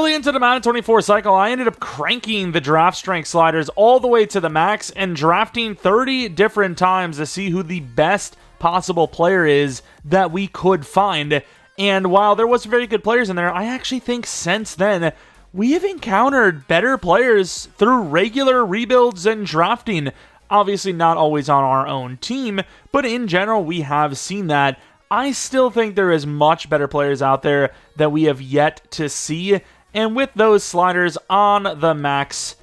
Early into the Madden 24 cycle, I ended up cranking the draft strength sliders all the way to the max and drafting 30 different times to see who the best possible player is that we could find. And while there was very good players in there, I actually think since then, we have encountered better players through regular rebuilds and drafting. Obviously not always on our own team, but in general, we have seen that. I still think there is much better players out there that we have yet to see. And with those sliders on the max,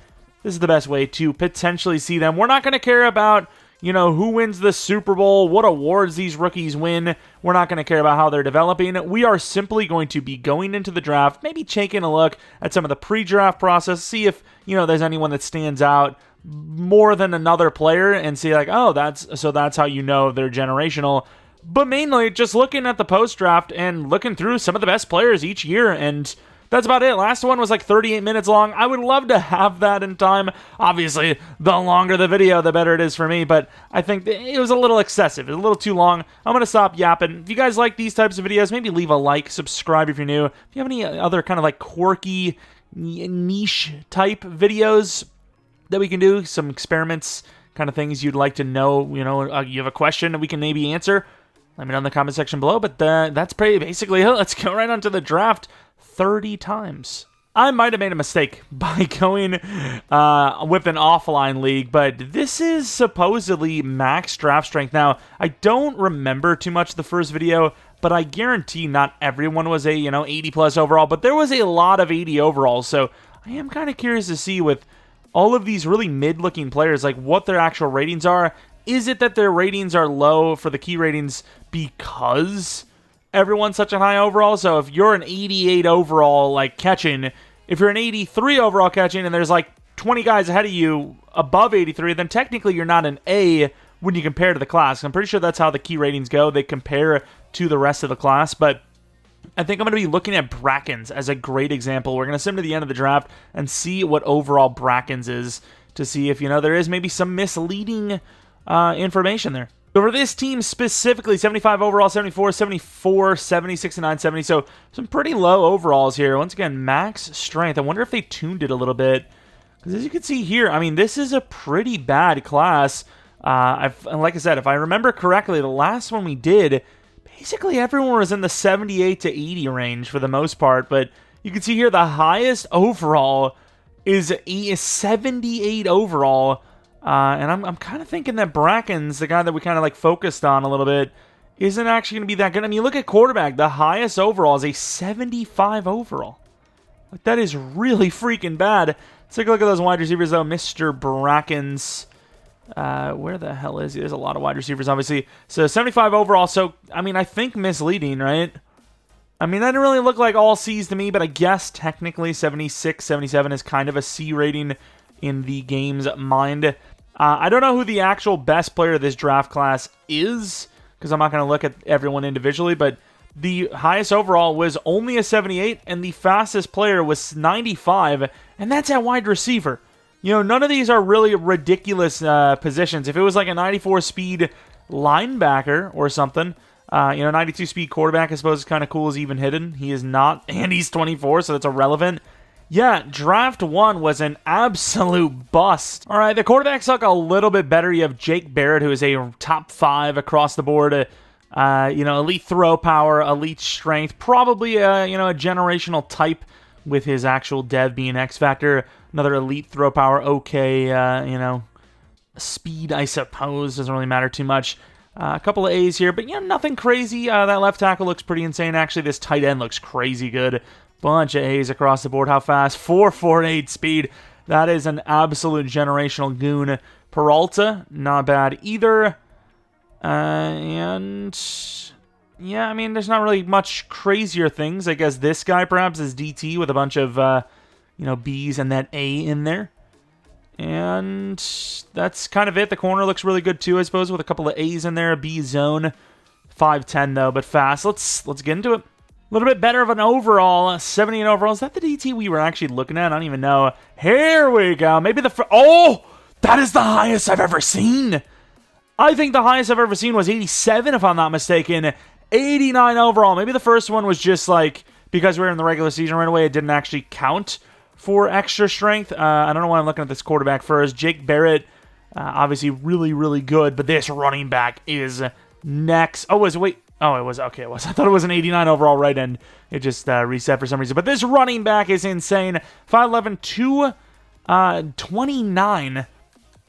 this is the best way to potentially see them. We're not going to care about, who wins the Super Bowl, what awards these rookies win. We're not going to care about how they're developing. We are simply going to be going into the draft, maybe taking a look at some of the pre-draft process, see if, there's anyone that stands out more than another player and see like, oh, that's how you know they're generational. But mainly just looking at the post-draft and looking through some of the best players each year, and that's about it. Last one was like 38 minutes long. I would love to have that in time. Obviously, the longer the video, the better it is for me, but I think it was a little excessive. It was a little too long. I'm going to stop yapping. If you guys like these types of videos, maybe leave a like, subscribe if you're new. If you have any other kind of like quirky, niche type videos that we can do, some experiments, kind of things you'd like to know, you have a question that we can maybe answer, let me know in the comment section below. But that's pretty basically it. Let's go right on to the draft 30 times. I might have made a mistake by going with an offline league, but this is supposedly max draft strength. Now, I don't remember too much of the first video, but I guarantee not everyone was a, 80 plus overall, but there was a lot of 80 overalls. So I am kind of curious to see with all of these really mid-looking players, like what their actual ratings are. Is it that their ratings are low for the key ratings because everyone's such a high overall? So if you're an 88 overall, like catching, if you're an 83 overall catching and there's like 20 guys ahead of you above 83, then technically you're not an A when you compare to the class. I'm pretty sure that's how the key ratings go. They compare to the rest of the class, but I think I'm going to be looking at Brackens as a great example. We're going to sim to the end of the draft and see what overall Brackens is to see if, there is maybe some misleading information there. So for this team specifically, 75 overall, 74, 74, 70, 69, 70. So some pretty low overalls here. Once again, max strength. I wonder if they tuned it a little bit. Because as you can see here, I mean, this is a pretty bad class. Like I said, if I remember correctly, the last one we did, basically everyone was in the 78 to 80 range for the most part. But you can see here the highest overall is 78 overall. And I'm kind of thinking that Brackens, the guy that we kind of like focused on a little bit, isn't actually going to be that good. I mean, look at quarterback. The highest overall is a 75 overall. Like, that is really freaking bad. Let's take a look at those wide receivers, though. Mr. Brackens. Where the hell is he? There's a lot of wide receivers, obviously. So 75 overall. So, I mean, I think misleading, right? I mean, that didn't really look like all C's to me, but I guess technically 76, 77 is kind of a C rating in the game's mind. I don't know who the actual best player of this draft class is, because I'm not going to look at everyone individually, but the highest overall was only a 78, and the fastest player was 95, and that's at wide receiver. None of these are really ridiculous positions. If it was like a 94 speed linebacker or something, 92 speed quarterback, I suppose, is kind of cool as even hidden. He is not, and he's 24, so that's irrelevant. Yeah, draft 1 was an absolute bust. All right, the quarterbacks look a little bit better. You have Jake Barrett, who is a top 5 across the board. Elite throw power, elite strength, probably a generational type with his actual dev being X Factor. Another elite throw power, okay, speed, I suppose, doesn't really matter too much. A couple of A's here, but nothing crazy. That left tackle looks pretty insane. Actually, this tight end looks crazy good. Bunch of A's across the board. How fast? 4.48 speed. That is an absolute generational goon. Peralta, not bad either. And yeah, I mean, there's not really much crazier things. I guess this guy perhaps is DT with a bunch of B's and that A in there. And that's kind of it. The corner looks really good too, I suppose, with a couple of A's in there. A B zone. 5'10 though, but fast. Let's get into it. A little bit better of an overall, 78 overall. Is that the DT we were actually looking at? I don't even know. Here we go. Maybe oh, that is the highest I've ever seen. I think the highest I've ever seen was 87, if I'm not mistaken. 89 overall. Maybe the first one was just like because we're in the regular season right away, it didn't actually count for extra strength. I don't know why I'm looking at this quarterback first. Jake Barrett, obviously really, really good, but this running back is next. Oh, wait. Oh, it was. Okay, it was. I thought it was an 89 overall right end. It just reset for some reason. But this running back is insane. 5'11", 229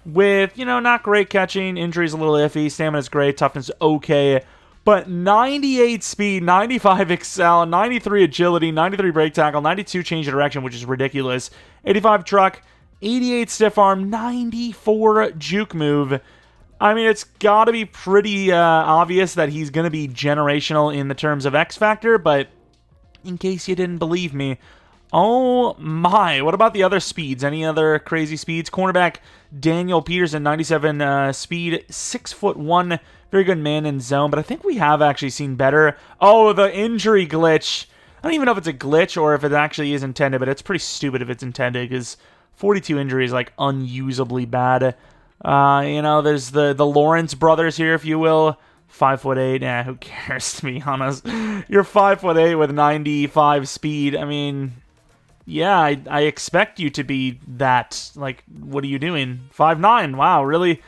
with, not great catching. Injuries a little iffy. Stamina's great. Toughness okay. But 98 speed, 95 excel, 93 agility, 93 brake tackle, 92 change of direction, which is ridiculous. 85 truck, 88 stiff arm, 94 juke move. I mean, it's got to be pretty obvious that he's going to be generational in the terms of X Factor, but in case you didn't believe me, oh my, what about the other speeds? Any other crazy speeds? Cornerback Daniel Peterson, 97 speed, 6'1", very good man in zone, but I think we have actually seen better. Oh, the injury glitch. I don't even know if it's a glitch or if it actually is intended, but it's pretty stupid if it's intended, because 42 injury is like unusably bad. There's the Lawrence brothers here, if you will. 5'8". Who cares, to be honest? You're 5'8" with 95 speed. I mean, yeah, I expect you to be that. Like, what are you doing? 5'9". Wow, really?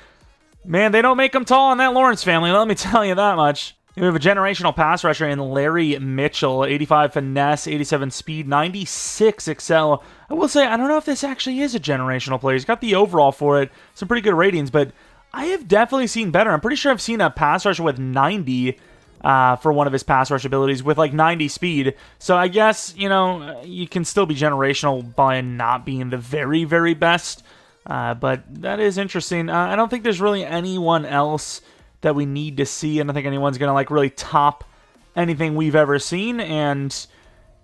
Man, they don't make them tall in that Lawrence family, let me tell you that much. We have a generational pass rusher in Larry Mitchell, 85 finesse, 87 speed, 96 excel. I will say, I don't know if this actually is a generational player. He's got the overall for it, some pretty good ratings, but I have definitely seen better. I'm pretty sure I've seen a pass rusher with 90 for one of his pass rush abilities with like 90 speed. So I guess, you can still be generational by not being the very, very best. But that is interesting. I don't think there's really anyone else that we need to see. I don't think anyone's going to like really top anything we've ever seen. And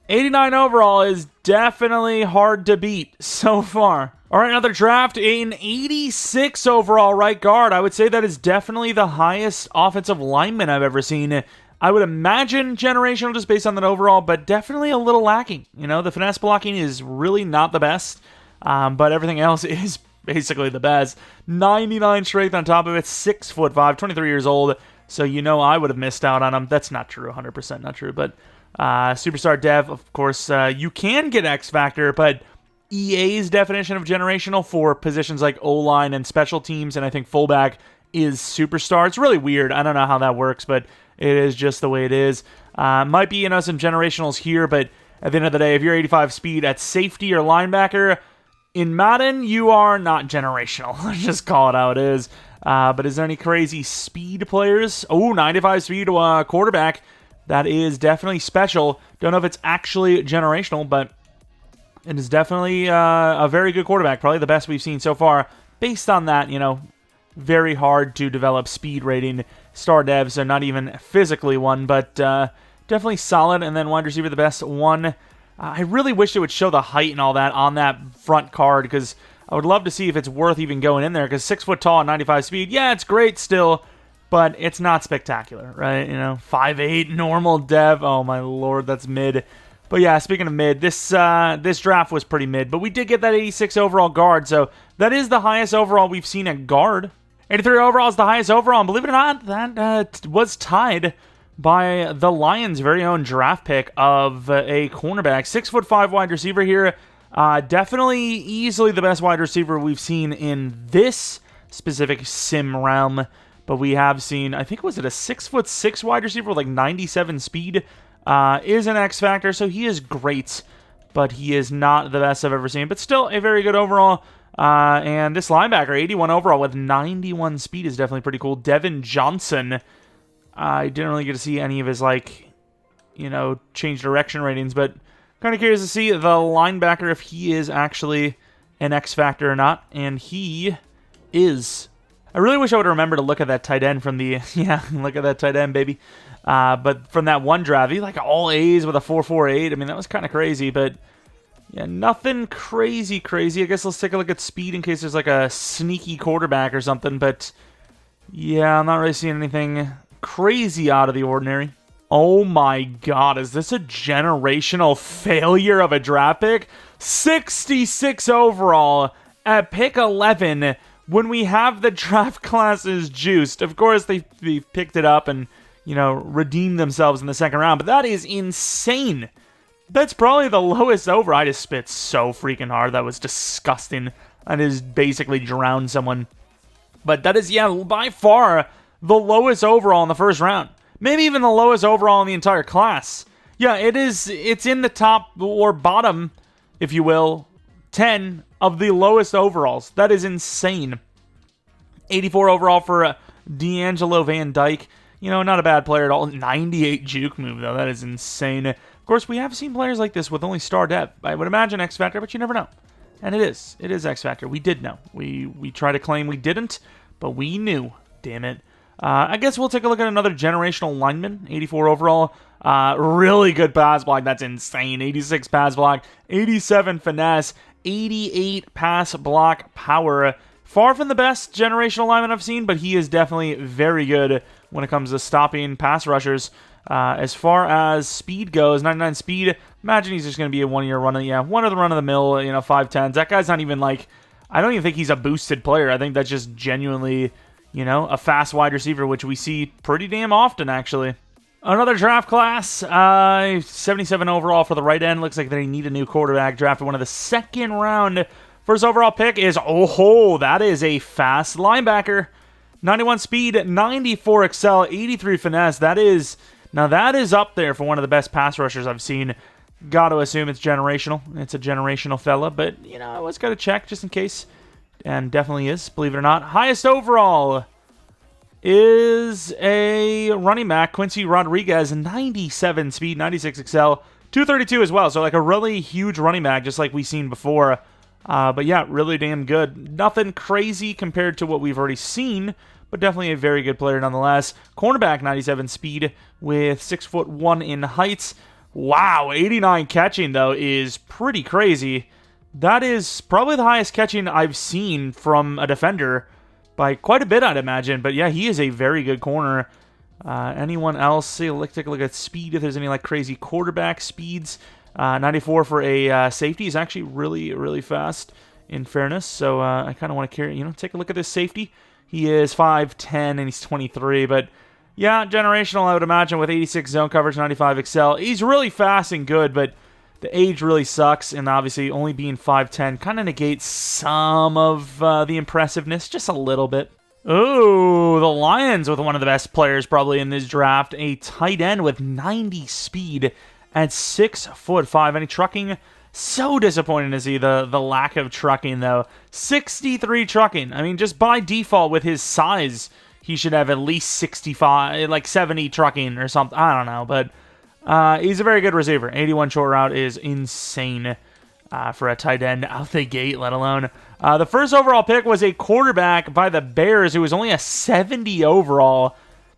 89 overall is definitely hard to beat so far. All right, another draft, an 86 overall right guard. I would say that is definitely the highest offensive lineman I've ever seen. I would imagine generational just based on that overall, but definitely a little lacking. The finesse blocking is really not the best, but everything else is basically the best. 99 strength on top of it, 6'5", 23 years old. So I would have missed out on him. That's not true, 100% not true. But superstar dev, of course, you can get X Factor, but EA's definition of generational for positions like O-line and special teams, and I think fullback, is superstar. It's really weird. I don't know how that works, but it is just the way it is. Might be, some generationals here, but at the end of the day, if you're 85 speed at safety or linebacker, in Madden, you are not generational. Let's just call it how it is. But is there any crazy speed players? Oh, 95 speed to a quarterback. That is definitely special. Don't know if it's actually generational, but it is definitely a very good quarterback. Probably the best we've seen so far. Based on that, very hard to develop speed rating star dev, so not even physically one, but definitely solid. And then wide receiver, the best one. I really wish it would show the height and all that on that front card, because I would love to see if it's worth even going in there, because 6 foot tall and 95 speed, yeah, it's great still, but it's not spectacular, right? 5'8", normal dev. Oh my lord, that's mid. But yeah, speaking of mid, this draft was pretty mid, but we did get that 86 overall guard, so that is the highest overall we've seen at guard. 83 overall is the highest overall, and believe it or not, that was tied by the Lions' very own draft pick of a cornerback. 6'5" wide receiver here. Definitely easily the best wide receiver we've seen in this specific sim realm. But we have seen, I think, was it a 6'6" wide receiver with like 97 speed? Is an X Factor, so he is great. But he is not the best I've ever seen. But still a very good overall. And this linebacker, 81 overall with 91 speed, is definitely pretty cool. Devin Johnson. I didn't really get to see any of his, change direction ratings, but kind of curious to see the linebacker if he is actually an X Factor or not, and he is. I really wish I would remember to look at that tight end from the, look at that tight end, baby. But from that one draft, he like all A's with a 4.48. I mean, that was kind of crazy, but yeah, nothing crazy. I guess let's take a look at speed in case there's like a sneaky quarterback or something, but yeah, I'm not really seeing anything crazy out of the ordinary. Oh my god, is this a generational failure of a draft pick? 66 overall at pick 11 when we have the draft classes juiced. Of course, they picked it up and, redeemed themselves in the second round, but that is insane. That's probably the lowest over. I just spit so freaking hard. That was disgusting. That is basically drowned someone. But that is, yeah, by far the lowest overall in the first round. Maybe even the lowest overall in the entire class. Yeah, it is. It's in the top or bottom, if you will, 10 of the lowest overalls. That is insane. 84 overall for D'Angelo Van Dyke. You know, not a bad player at all. 98 juke move, though. That is insane. Of course, we have seen players like this with only star depth. I would imagine X Factor, but you never know. And it is. It is X Factor. We did know. We try to claim we didn't, but we knew. Damn it. I guess we'll take a look at another generational lineman. 84 overall. Really good pass block. That's insane. 86 pass block. 87 finesse. 88 pass block power. Far from the best generational lineman I've seen, but he is definitely very good when it comes to stopping pass rushers. As far as speed goes, 99 speed, imagine he's just going to be a one-year runner. Yeah, one of the run-of-the-mill, 5'10s. That guy's not even like, I don't even think he's a boosted player. I think that's just genuinely, a fast wide receiver, which we see pretty damn often, actually. Another draft class, 77 overall for the right end. Looks like they need a new quarterback. Drafted one of the second round. First overall pick is, that is a fast linebacker. 91 speed, 94 excel, 83 finesse. That is up there for one of the best pass rushers I've seen. Got to assume it's generational. It's a generational fella, but, I always got to check just in case. And definitely is, believe it or not. Highest overall is a running back, Quincy Rodriguez, 97 speed, 96 excel, 232 as well. So like a really huge running back, just like we've seen before. But yeah, really damn good. Nothing crazy compared to what we've already seen, but definitely a very good player nonetheless. Cornerback, 97 speed with 6'1" in height. Wow, 89 catching though is pretty crazy. That is probably the highest catching I've seen from a defender by quite a bit, I'd imagine. But yeah, he is a very good corner. Anyone else? See, let's take a look at speed. If there's any like crazy quarterback speeds. 94 for a safety is actually really, really fast, in fairness. So I kind of want to take a look at this safety. He is 5'10", and he's 23. But yeah, generational, I would imagine, with 86 zone coverage, 95 excel. He's really fast and good, but the age really sucks. And obviously, only being 5'10" kind of negates some of the impressiveness, just a little bit. Ooh, the Lions with one of the best players probably in this draft. A tight end with 90 speed. At 6'5", any trucking? So disappointing to see the lack of trucking, though. 63 trucking. I mean, just by default with his size, he should have at least 65, like 70 trucking or something. I don't know, but he's a very good receiver. 81 short route is insane for a tight end out the gate, let alone. The first overall pick was a quarterback by the Bears who was only a 70 overall.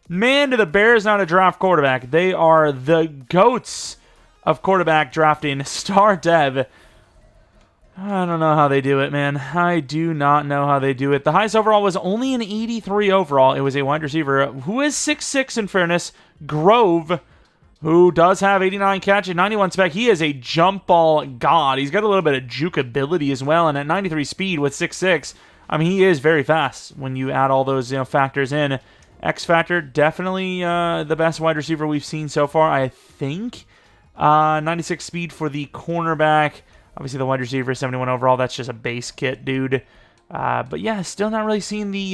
Man, do the Bears know how to draft quarterback. They are the GOATs of quarterback drafting. Star Dev. I don't know how they do it, man. I do not know how they do it. The highest overall was only an 83 overall. It was a wide receiver who is 6'6" in fairness. Grove, who does have 89 catch and 91 spec. He is a jump ball god. He's got a little bit of juke ability as well. And at 93 speed with 6'6", I mean, he is very fast when you add all those factors in. X Factor, definitely the best wide receiver we've seen so far, I think. 96 speed for the cornerback. Obviously, the wide receiver, 71 overall. That's just a base kit, dude. But yeah, still not really seeing the,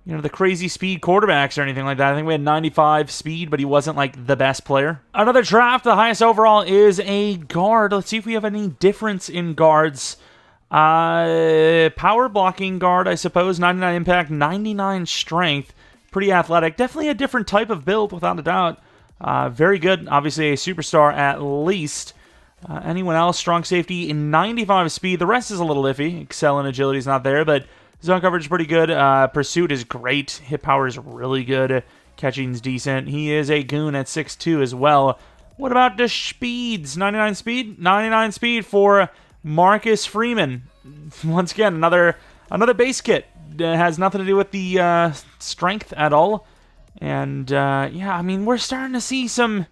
the crazy speed quarterbacks or anything like that. I think we had 95 speed, but he wasn't, like, the best player. Another draft, the highest overall is a guard. Let's see if we have any difference in guards. Power blocking guard, I suppose. 99 impact, 99 strength. Pretty athletic. Definitely a different type of build, without a doubt. Very good. Obviously a superstar at least. Anyone else? Strong safety in 95 speed. The rest is a little iffy. Excel and agility is not there, but zone coverage is pretty good. Pursuit is great. Hit power is really good. Catching's decent. He is a goon at 6'2" as well. What about the speeds? 99 speed? 99 speed for Marcus Freeman. Once again, another base kit. Has nothing to do with the strength at all. And yeah, I mean, we're starting to see some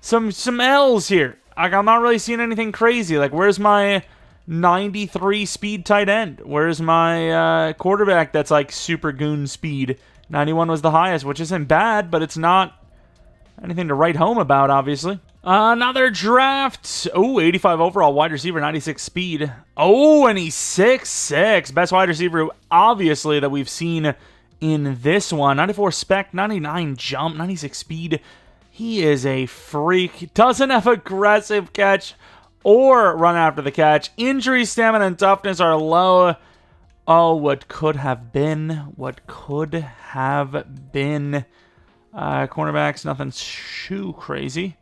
L's here. Like, I'm not really seeing anything crazy. Like, where's my 93 speed tight end? Where's my quarterback that's like super goon speed? 91 was the highest, which isn't bad, but it's not anything to write home about, obviously. Another draft. Oh, 85 overall, wide receiver, 96 speed. Oh, and he's 6'6". Best wide receiver, obviously, that we've seen in this one. 94 spec, 99 jump, 96 speed. He is a freak. Doesn't have aggressive catch or run after the catch. Injury, stamina, and toughness are low. Oh, what could have been? What could have been? Cornerbacks, nothing too crazy.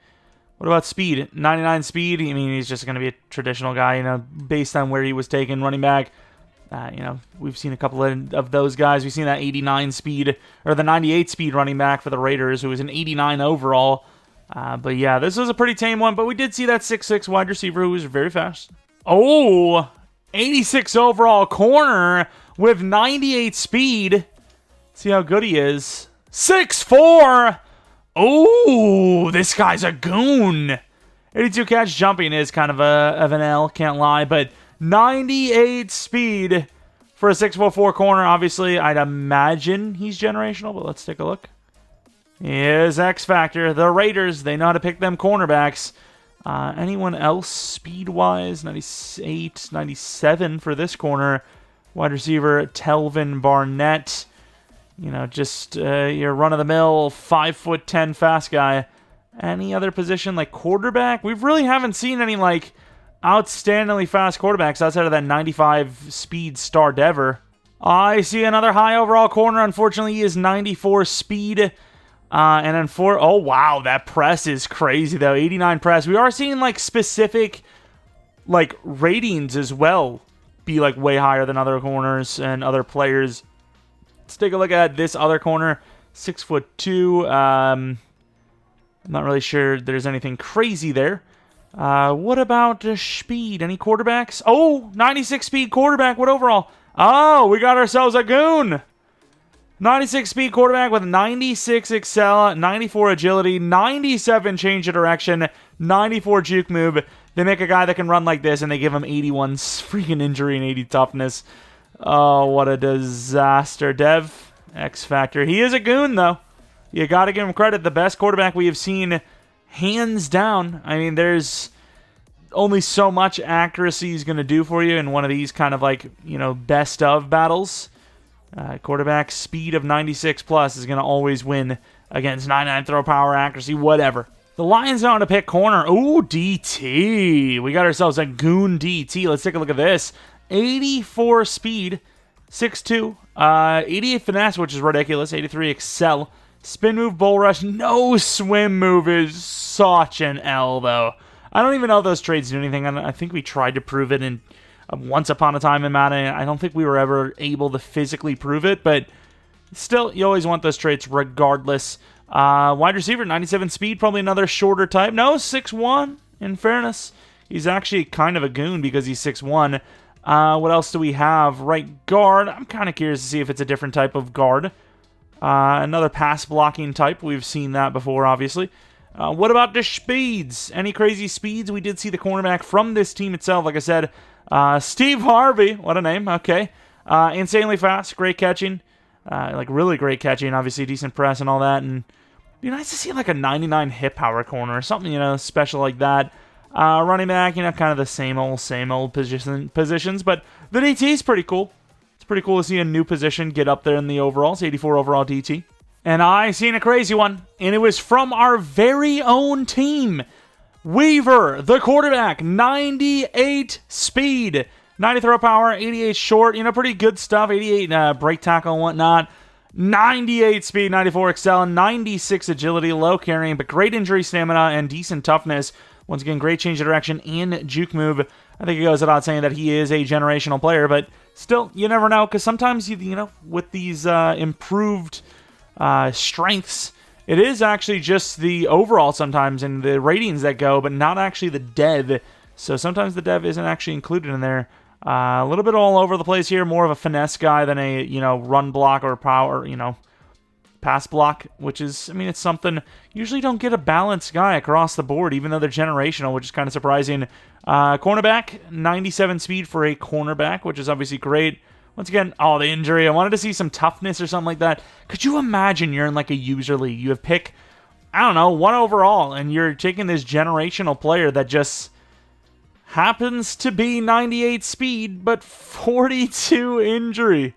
What about speed? 99 speed. I mean, he's just going to be a traditional guy, you know, based on where he was taken, running back. You know, we've seen a couple of those guys. We've seen that 89 speed, or the 98 speed running back for the Raiders, who was an 89 overall. But yeah, this was a pretty tame one, but we did see that 6'6" wide receiver who was very fast. Oh, 86 overall corner with 98 speed. See how good he is. 6'4". Oh, this guy's a goon. 82 catch jumping is kind of an L, can't lie, but 98 speed for a 6'4" corner. Obviously, I'd imagine he's generational, but let's take a look. Here's X Factor. The Raiders, they know how to pick them cornerbacks. Anyone else speed-wise? 98, 97 for this corner. Wide receiver, Telvin Barnett. You know, just your run-of-the-mill 5'10" fast guy. Any other position like quarterback? We really haven't seen any like outstandingly fast quarterbacks outside of that 95 speed star Dever. I see another high overall corner. Unfortunately, he is 94 speed. And then oh wow, that press is crazy though. 89 press. We are seeing like specific like ratings as well be like way higher than other corners and other players. Let's take a look at this other corner. 6'2". I'm not really sure there's anything crazy there. What about speed? Any quarterbacks? Oh, 96 speed quarterback. What overall? Oh, we got ourselves a goon. 96 speed quarterback with 96 excel, 94 agility, 97 change of direction, 94 juke move. They make a guy that can run like this, and they give him 81 freaking injury and 80 toughness. Oh, what a disaster. Dev, X Factor. He is a goon, though. You got to give him credit. The best quarterback we have seen, hands down. I mean, there's only so much accuracy he's going to do for you in one of these kind of like, you know, best of battles. Quarterback speed of 96 plus is going to always win against 99 throw power, accuracy, whatever. The Lions know how to pick corner. Ooh, DT. We got ourselves a goon DT. Let's take a look at this. 84 speed, 6'2", 88 finesse, which is ridiculous, 83 excel, spin move, bull rush, no swim move is such an L, though. I don't even know if those trades do anything. I think we tried to prove it in once upon a time in Madden. I don't think we were ever able to physically prove it, but still, you always want those traits regardless. Wide receiver, 97 speed, probably another shorter type. No, 6'1", in fairness. He's actually kind of a goon because he's 6'1". What else do we have? Right guard. I'm kind of curious to see if it's a different type of guard. Another pass blocking type. We've seen that before, obviously. What about the speeds? Any crazy speeds? We did see the cornerback from this team itself, like I said. Steve Harvey. What a name. Okay. Insanely fast. Great catching. Like really great catching. Obviously decent press and all that. And it'd be nice to see like a 99 hip power corner or something, you know, special like that. Running back, you know, kind of the same old positions, but the DT is pretty cool. It's pretty cool to see a new position get up there in the overalls, 84 overall DT. And I seen a crazy one, and it was from our very own team. Weaver, the quarterback, 98 speed, 90 throw power, 88 short, you know, pretty good stuff, 88 break tackle and whatnot. 98 speed, 94 excel, 96 agility, low carrying, but great injury stamina and decent toughness. Once again, great change of direction and juke move. I think it goes without saying that he is a generational player, but still, you never know, because sometimes, you know, with these improved strengths, it is actually just the overall sometimes and the ratings that go, but not actually the dev. So sometimes the dev isn't actually included in there. A little bit all over the place here, more of a finesse guy than a, you know, run block or power, you know, pass block, which is, I mean, it's something, usually don't get a balanced guy across the board, even though they're generational, which is kind of surprising. Cornerback, 97 speed for a cornerback, which is obviously great. Once again, oh, the injury. I wanted to see some toughness or something like that. Could you imagine you're in like a user league? You have pick I don't know, 1 overall, and you're taking this generational player that just happens to be 98 speed, but 42 injury.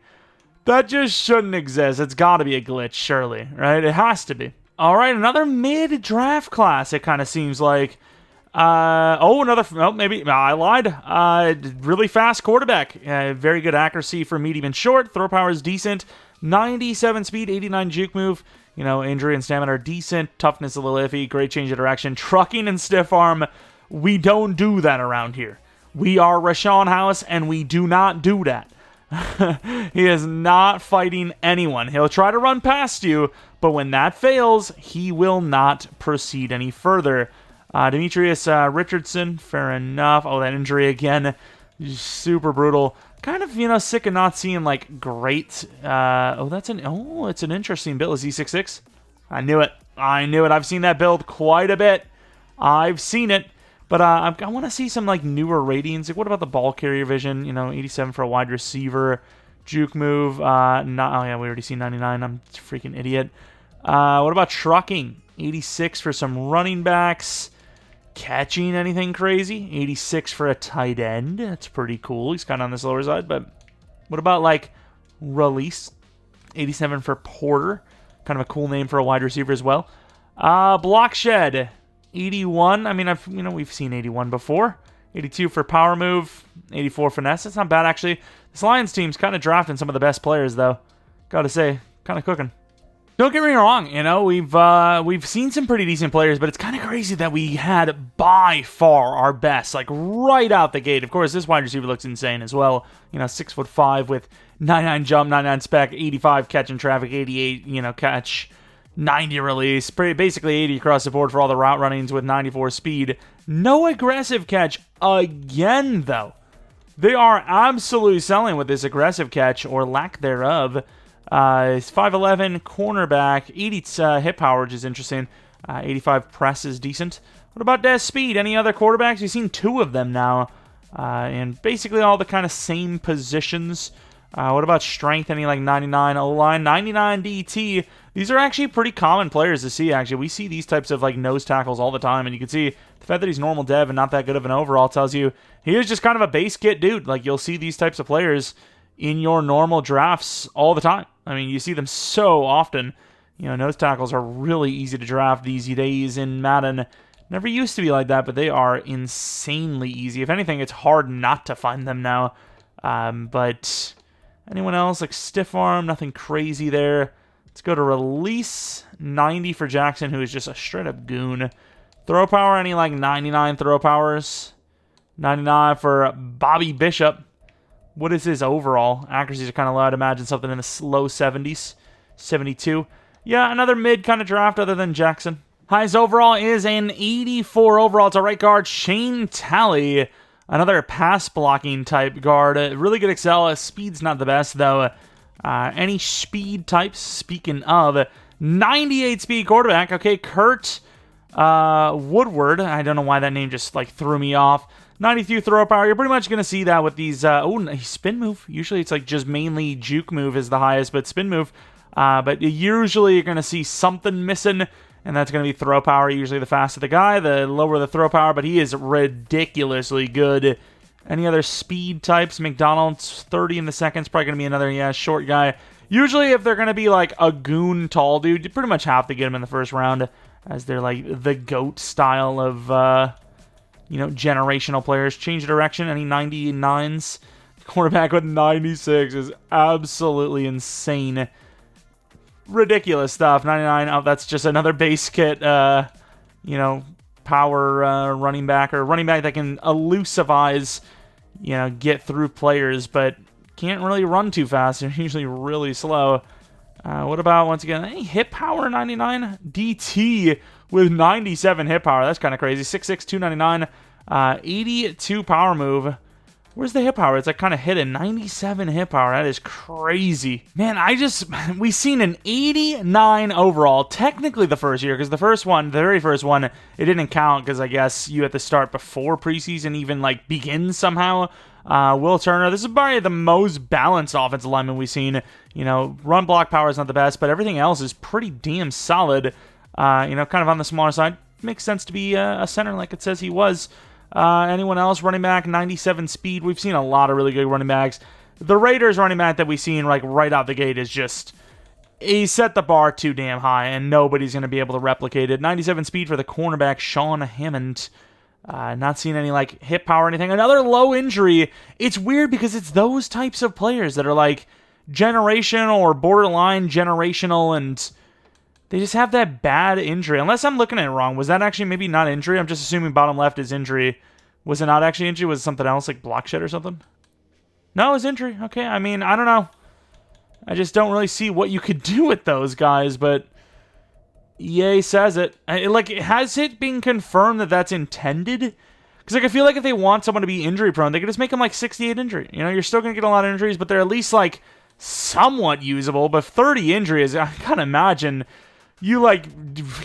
That just shouldn't exist. It's got to be a glitch, surely, right? It has to be. All right, another mid-draft class, it kind of seems like. Maybe I lied. Really fast quarterback. Very good accuracy for medium and short. Throw power is decent. 97 speed, 89 juke move. Injury and stamina are decent. Toughness a little iffy. Great change of direction. Trucking and stiff arm. We don't do that around here. We are Rashawn House, and we do not do that. He is not fighting anyone. He'll try to run past you, but when that fails, he will not proceed any further. Demetrius Richardson, fair enough. Oh, that injury again. Super brutal. Kind of, sick of not seeing, great... it's an interesting build. Is he 6'6"? I knew it. I've seen that build quite a bit. I've seen it. But I want to see some, newer ratings. What about the ball carrier vision? 87 for a wide receiver. Juke move. We already see 99. I'm a freaking idiot. What about trucking? 86 for some running backs. Catching anything crazy? 86 for a tight end. That's pretty cool. He's kind of on this lower side. But what about, release? 87 for Porter. Kind of a cool name for a wide receiver as well. Block shed. 81. I mean, we've seen 81 before. 82 for power move. 84 finesse. That's not bad, actually. This Lions team's kind of drafting some of the best players, though. Gotta say, kind of cooking. Don't get me wrong, we've seen some pretty decent players, but it's kind of crazy that we had by far our best, right out the gate. Of course, this wide receiver looks insane as well. 6'5" with 99 jump, 99 spec, 85 catch in traffic, 88, catch, 90 release, basically 80 across the board for all the route runnings with 94 speed. No aggressive catch again, though. They are absolutely selling with this aggressive catch, or lack thereof. 5'11", cornerback, 80 hip power, which is interesting. 85 press is decent. What about Des Speed? Any other quarterbacks? We've seen 2 of them now. And basically all the kind of same positions. What about strength? Any 99 O-line? 99 DT. These are actually pretty common players to see, actually. We see these types of nose tackles all the time, and you can see the fact that he's normal dev and not that good of an overall tells you he is just kind of a base kit dude. You'll see these types of players in your normal drafts all the time. I mean, you see them so often. Nose tackles are really easy to draft these days in Madden. Never used to be like that, but they are insanely easy. If anything, it's hard not to find them now. But anyone else? Stiff arm, nothing crazy there. Let's go to release. 90 for Jackson, who is just a straight-up goon. Throw power, any 99 throw powers? 99 for Bobby Bishop. What is his overall? Accuracies are kind of low. I'd imagine something in the low 70s. 72. Yeah, another mid kind of draft other than Jackson. Highest overall is an 84 overall to right guard, Shane Talley. Another pass blocking type guard. Really good excel. Speed's not the best, though. Any speed types? Speaking of, 98 speed quarterback. Okay, Kurt Woodward. I don't know why that name just threw me off. 92 throw power. You're pretty much going to see that with these... spin move. Usually it's just mainly juke move is the highest, but spin move. But usually you're going to see something missing, and that's going to be throw power. Usually the faster the guy, the lower the throw power, but he is ridiculously good. Any other speed types? McDonald's, 30 in the seconds. Probably going to be another, short guy. Usually if they're going to be a goon tall dude, you pretty much have to get him in the first round, as they're the GOAT style of... generational players. Change direction. Any 99s? Cornerback with 96 is absolutely insane. Ridiculous stuff. 99. Oh, that's just another base kit, power running back, or running back that can elusivize, get through players, but can't really run too fast. They're usually really slow. What about, once again, any hip power? 99? DT with 97 hip power. That's kind of crazy. 6'6", 299. 82 power move. Where's the hip power? It's kind of hidden. 97 hip power. That is crazy. Man, we've seen an 89 overall. Technically the first year, because the very first one, it didn't count because I guess you had to start before preseason even begins somehow. Will Turner, this is probably the most balanced offensive lineman we've seen. Run block power is not the best, but everything else is pretty damn solid. kind of on the smaller side. Makes sense to be a center like it says he was. Anyone else? Running back, 97 speed. We've seen a lot of really good running backs. The Raiders running back that we've seen like right out the gate is just, he set the bar too damn high, and nobody's going to be able to replicate it. 97 speed for the cornerback, Sean Hammond. Not seeing any like hip power or anything. Another low injury. It's weird because it's those types of players that are like generational or borderline generational, and they just have that bad injury. Unless I'm looking at it wrong. Was that actually maybe not injury? I'm just assuming bottom left is injury. Was it not actually injury? Was it something else like block shed or something? No, it was injury. Okay, I mean, I don't know. I just don't really see what you could do with those guys, but EA says it. Has it been confirmed that that's intended? Because I feel like if they want someone to be injury prone, they could just make them like 68 injury. You're still going to get a lot of injuries, but they're at least like somewhat usable. But 30 injuries, I can't imagine you like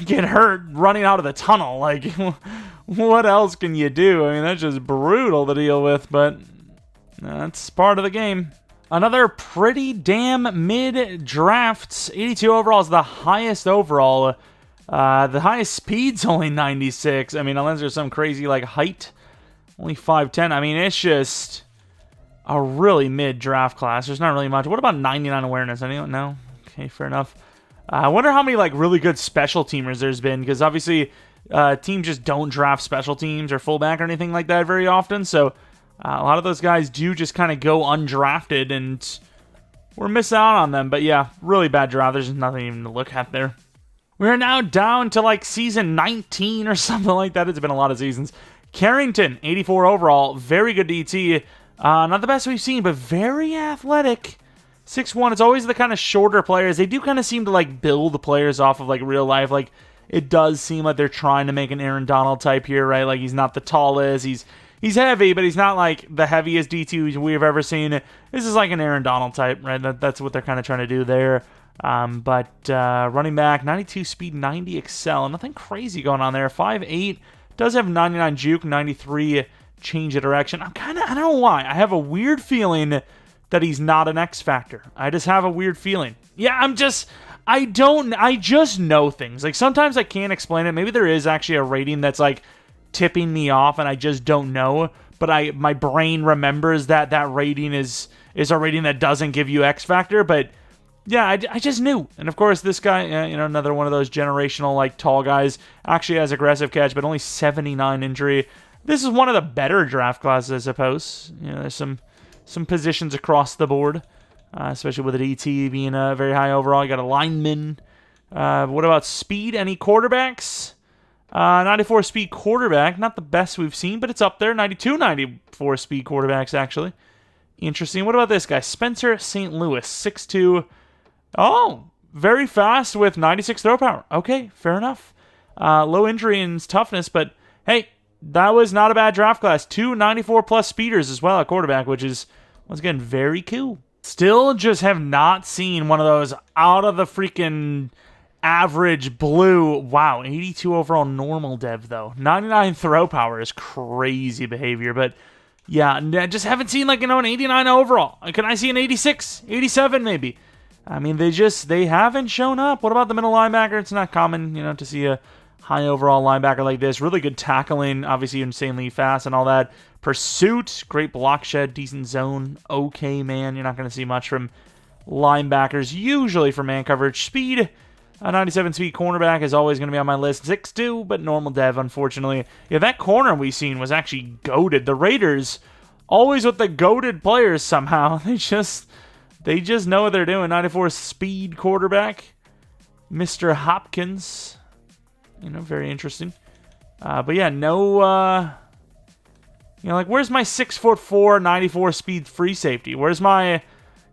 get hurt running out of the tunnel. Like, what else can you do? I mean, that's just brutal to deal with, but that's part of the game. Another pretty damn mid drafts. 82 overall is the highest overall. The highest speed's only 96. I mean, unless there's some crazy like height, only 5'10". I mean, it's just a really mid draft class. There's not really much. What about 99 awareness? Anyone? No? Okay, fair enough. I wonder how many like really good special teamers there's been, because obviously teams just don't draft special teams or fullback or anything like that very often. So a lot of those guys do just kind of go undrafted, and we're missing out on them. But yeah, really bad draft. There's nothing even to look at there. We are now down to like season 19 or something like that. It's been a lot of seasons. Carrington, 84 overall. Very good DT. Not the best we've seen, but very athletic. 6'1". It's always the kind of shorter players. They do kind of seem to like build the players off of like real life. Like, it does seem like they're trying to make an Aaron Donald type here, right? Like, he's not the tallest. He's heavy, but he's not like the heaviest DT we've ever seen. This is like an Aaron Donald type, right? That's what they're kind of trying to do there. But running back, 92 speed, 90 excel. Nothing crazy going on there. 5'8", does have 99 juke, 93 change of direction. I don't know why. I have a weird feeling that he's not an X factor. I just have a weird feeling. Yeah, I just know things. Like, sometimes I can't explain it. Maybe there is actually a rating that's like tipping me off, and I just don't know. But my brain remembers that rating is a rating that doesn't give you X factor. But yeah, I just knew. And of course, this guy, another one of those generational like tall guys, actually has aggressive catch, but only 79 injury. This is one of the better draft classes, I suppose. There's some positions across the board, especially with an ET being a very high overall. You got a lineman. What about speed? Any quarterbacks? 94 speed quarterback, not the best we've seen, but it's up there. 94 speed quarterbacks, actually. Interesting. What about this guy? Spencer St. Louis, 6'2". Oh, very fast with 96 throw power. Okay, fair enough. Low injury and toughness, but hey, that was not a bad draft class. 2 94-plus speeders as well at quarterback, which is, once again, very cool. Still just have not seen one of those out of the freaking average blue. Wow, 82 overall normal dev, though. 99 throw power is crazy behavior, but yeah, I just haven't seen like, an 89 overall. Can I see an 86, 87 maybe? I mean, they haven't shown up. What about the middle linebacker? It's not common, to see a high overall linebacker like this. Really good tackling, obviously insanely fast and all that. Pursuit, great block shed, decent zone. Okay, man, you're not going to see much from linebackers, usually for man coverage. Speed, a 97 speed cornerback is always going to be on my list. 6'2", but normal dev, unfortunately. Yeah, that corner we seen was actually goated. The Raiders, always with the goated players somehow. They just know what they're doing. 94 speed quarterback. Mr. Hopkins. Very interesting. But yeah, no, where's my 6'4", 94 speed free safety? Where's my,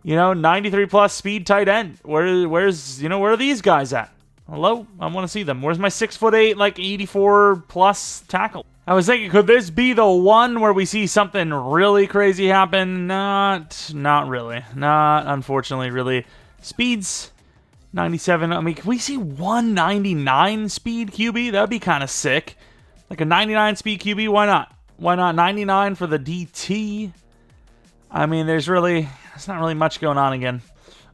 93 plus speed tight end? Where are these guys at? Hello? I want to see them. Where's my 6'8", like 84 plus tackle? I was thinking, could this be the one where we see something really crazy happen? Not really. Not, unfortunately, really. Speeds, 97. I mean, can we see 199 speed QB? That'd be kind of sick. Like a 99 speed QB, why not? Why not 99 for the DT? I mean, there's not really much going on again.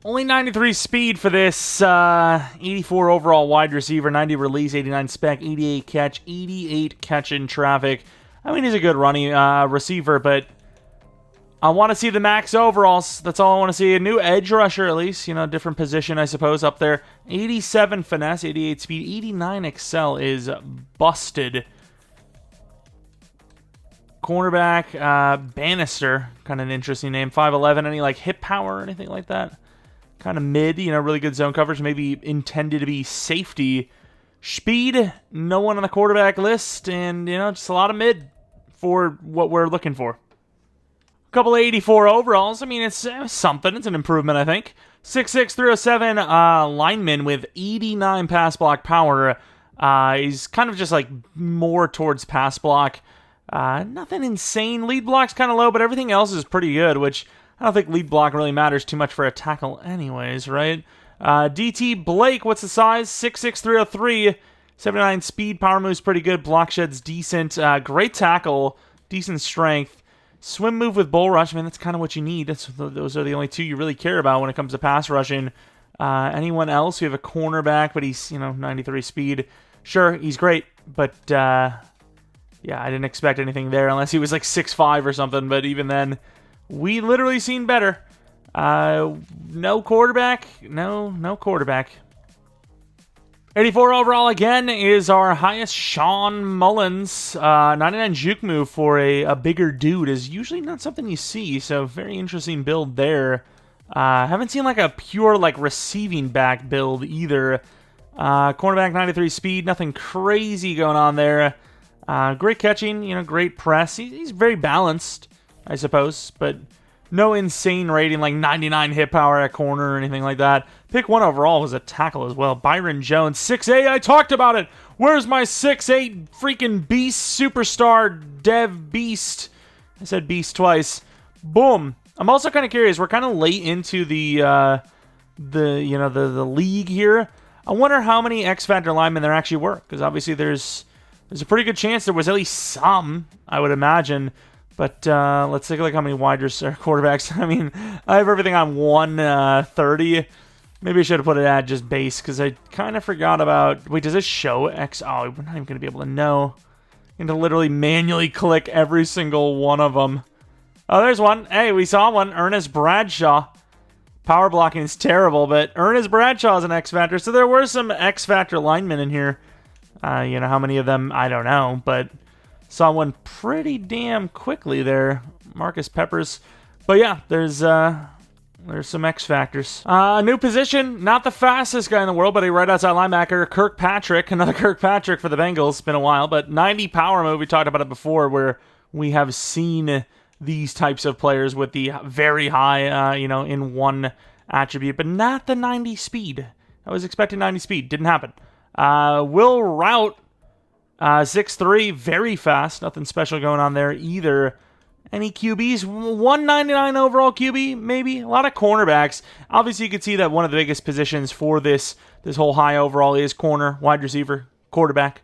Only 93 speed for this 84 overall wide receiver, 90 release, 89 spec, 88 catch, 88 catch in traffic. I mean, he's a good running receiver, but I want to see the max overalls. That's all I want to see. A new edge rusher, at least. You know, different position, I suppose, up there. 87 finesse, 88 speed, 89 excel is busted. Cornerback, Bannister, kind of an interesting name. 5'11", any like hip power or anything like that? Kind of mid, you know, really good zone coverage. Maybe intended to be safety. Speed, no one on the quarterback list. And, you know, just a lot of mid for what we're looking for. A couple of 84 overalls. I mean, it's something. It's an improvement, I think. 6'6", 307 lineman with 89 pass block power. He's kind of just like more towards pass block. Nothing insane. Lead block's kind of low, but everything else is pretty good, which I don't think lead block really matters too much for a tackle anyways, right? DT Blake, what's the size? 6'6", 303, 79 speed, power move's pretty good, block shed's decent, great tackle, decent strength, swim move with bull rush. I mean, that's kind of what you need. Those are the only two you really care about when it comes to pass rushing. Anyone else? We have a cornerback, but he's, you know, 93 speed. Sure, he's great, but yeah, I didn't expect anything there unless he was like 6'5" or something, but even then, we literally seen better. No quarterback. No quarterback. 84 overall again is our highest. Sean Mullins. 99 juke move for a bigger dude is usually not something you see, so very interesting build there. Haven't seen like a pure like receiving back build either. Cornerback 93 speed, nothing crazy going on there. Great catching, you know, great press. He's very balanced, I suppose, but no insane rating like 99 hit power at corner or anything like that. Pick 1 overall was a tackle as well. Byron Jones, 6'8", I talked about it. Where's my 6'8" freaking beast superstar dev beast? I said beast twice. Boom. I'm also kind of curious. We're kind of late into the league here. I wonder how many X Factor linemen there actually were, because obviously there's a pretty good chance there was at least some, I would imagine. But let's take a look at how many wide quarterbacks. I mean, I have everything on 130. Maybe I should have put it at just base, because I kind of forgot about... Wait, does this show X? Oh, we're not even going to be able to know. You have to literally manually click every single one of them. Oh, there's one. Hey, we saw one. Ernest Bradshaw. Power blocking is terrible, but Ernest Bradshaw is an X Factor. So there were some X Factor linemen in here. You know, how many of them, I don't know, but saw one pretty damn quickly there. Marcus Peppers. But yeah, there's some X Factors. New position, not the fastest guy in the world, but a right outside linebacker, Kirkpatrick. Another Kirkpatrick for the Bengals. It's been a while, but 90 power move. We talked about it before, where we have seen these types of players with the very high, in one attribute, but not the 90 speed. I was expecting 90 speed. Didn't happen. Will Rout, 6'3", very fast. Nothing special going on there either. Any QBs? 199 overall QB, maybe. A lot of cornerbacks. Obviously, you can see that one of the biggest positions for this whole high overall is corner, wide receiver, quarterback.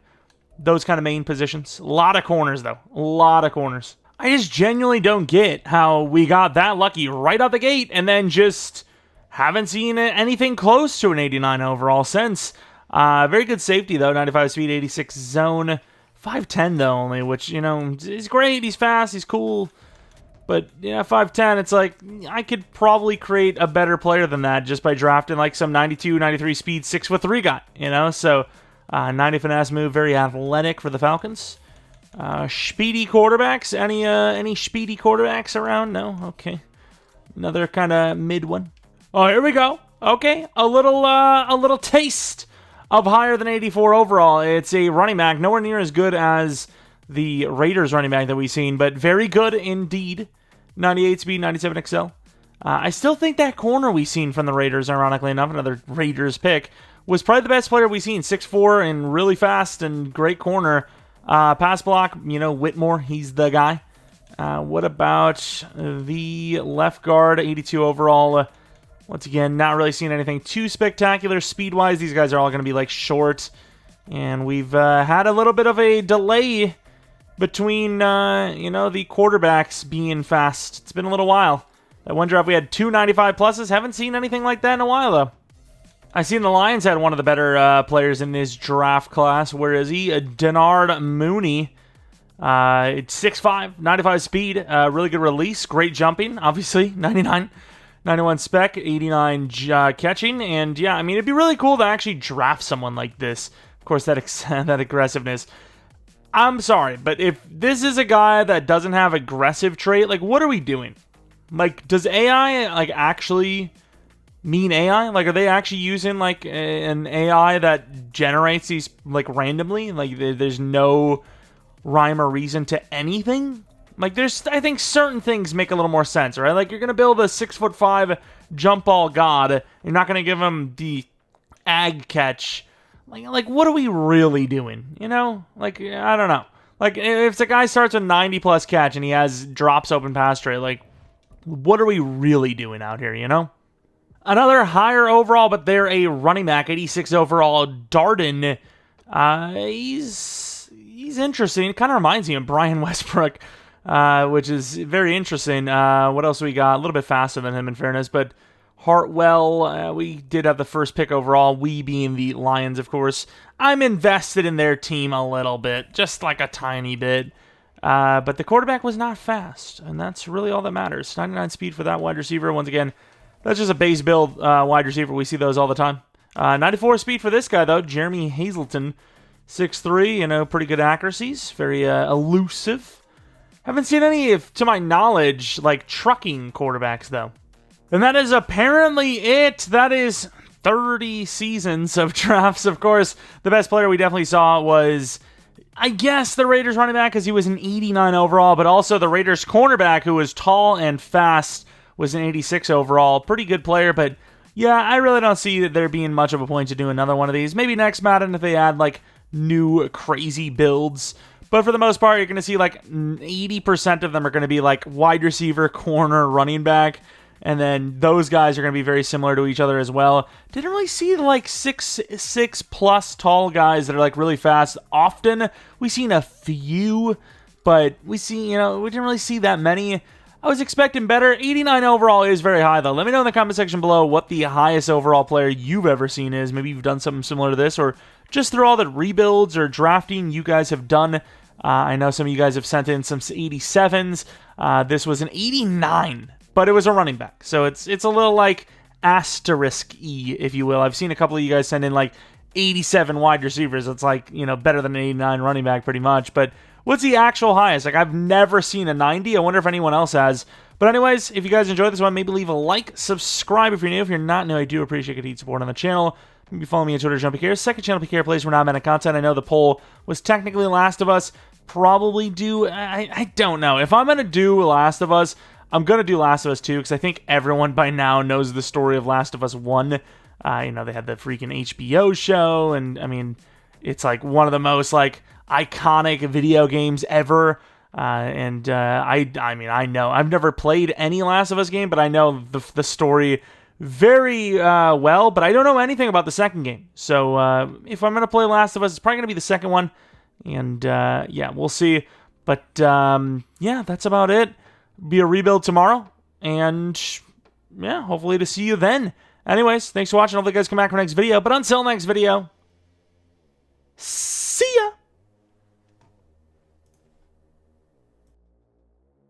Those kind of main positions. A lot of corners, though. A lot of corners. I just genuinely don't get how we got that lucky right out the gate and then just haven't seen anything close to an 89 overall since. Very good safety, though. 95 speed, 86 zone. 5'10", though, only, which, you know, is great. He's fast. He's cool. But, yeah, 5'10", it's like, I could probably create a better player than that just by drafting, like, some 92, 93 speed, 6'3" guy, you know? So, 90 finesse move, very athletic for the Falcons. Speedy quarterbacks? Any speedy quarterbacks around? No? Okay. Another kind of mid one. Oh, here we go. Okay, a little taste of higher than 84 overall. It's a running back, nowhere near as good as the Raiders running back that we've seen, but very good indeed. 98 speed, 97 XL. I still think that corner we've seen from the Raiders, ironically enough, another Raiders pick, was probably the best player we've seen. 6'4" and really fast and great corner. Pass block, Whitmore, he's the guy. What about the left guard, 82 overall? Once again, not really seeing anything too spectacular speed-wise. These guys are all going to be, like, short. And we've had a little bit of a delay between, the quarterbacks being fast. It's been a little while. That one draft we had 2 95 pluses. Haven't seen anything like that in a while, though. I seen the Lions had one of the better players in this draft class. Where is he? Denard Mooney. It's 6'5", 95 speed. Really good release. Great jumping, obviously. 99, 91 spec, 89 catching. And yeah, I mean, it'd be really cool to actually draft someone like this. Of course, that that aggressiveness. I'm sorry, but if this is a guy that doesn't have aggressive trait, like, what are we doing? Like, does AI, like, actually mean AI? Like, are they actually using, like, an AI that generates these, like, randomly? Like, there's no rhyme or reason to anything? Like, I think certain things make a little more sense, right? Like, you're going to build a 6'5" jump ball god. You're not going to give him the ag catch. Like, what are we really doing? You know? Like, I don't know. Like, if the guy starts with 90-plus catch and he has drops open pass trait, like, what are we really doing out here, you know? Another higher overall, but they're a running back, 86 overall, Darden. He's interesting. Kind of reminds me of Brian Westbrook, which is very interesting. What else we got? A little bit faster than him, in fairness, but Hartwell, we did have the first pick overall, we being the Lions, of course. I'm invested in their team a little bit, just like a tiny bit. But the quarterback was not fast, and that's really all that matters. 99 speed for that wide receiver. Once again, that's just a base build wide receiver. We see those all the time. 94 speed for this guy, though. Jeremy Hazleton, 6'3", pretty good accuracies. Very elusive. Haven't seen any, to my knowledge, like, trucking quarterbacks, though. And that is apparently it. That is 30 seasons of drafts. Of course, the best player we definitely saw was, I guess, the Raiders running back, because he was an 89 overall, but also the Raiders cornerback, who was tall and fast, was an 86 overall. Pretty good player, but yeah, I really don't see that there being much of a point to do another one of these. Maybe next Madden if they add, like, new crazy builds. But for the most part, you're going to see, like, 80% of them are going to be, like, wide receiver, corner, running back. And then those guys are going to be very similar to each other as well. Didn't really see, like, 6'6" tall guys that are, like, really fast. Often, we've seen a few, but we didn't really see that many. I was expecting better. 89 overall is very high, though. Let me know in the comment section below what the highest overall player you've ever seen is. Maybe you've done something similar to this, or just through all the rebuilds or drafting you guys have done. I know some of you guys have sent in some 87s. This was an 89. But it was a running back, so it's a little, like, asterisk-y, if you will. I've seen a couple of you guys send in, like, 87 wide receivers. It's, like, better than an 89 running back, pretty much. But what's the actual highest? Like, I've never seen a 90. I wonder if anyone else has. But anyways, if you guys enjoyed this one, maybe leave a like, subscribe if you're new. If you're not new, I do appreciate continued support on the channel. Maybe follow me on Twitter, Jeromepkr. Second channel, PKR Plays, where now I'm in content. I know the poll was technically Last of Us. Probably do... I don't know. If I'm going to do Last of Us, I'm going to do Last of Us 2, because I think everyone by now knows the story of Last of Us 1. They had the freaking HBO show, and, I mean, it's, like, one of the most, like, iconic video games ever. I mean, I know. I've never played any Last of Us game, but I know the story very well, but I don't know anything about the second game. So, if I'm going to play Last of Us, it's probably going to be the second one. And, yeah, we'll see. But, yeah, that's about it. Be a rebuild tomorrow, and yeah, hopefully to see you then. Anyways, thanks for watching. Hopefully you guys come back for the next video, but until next video,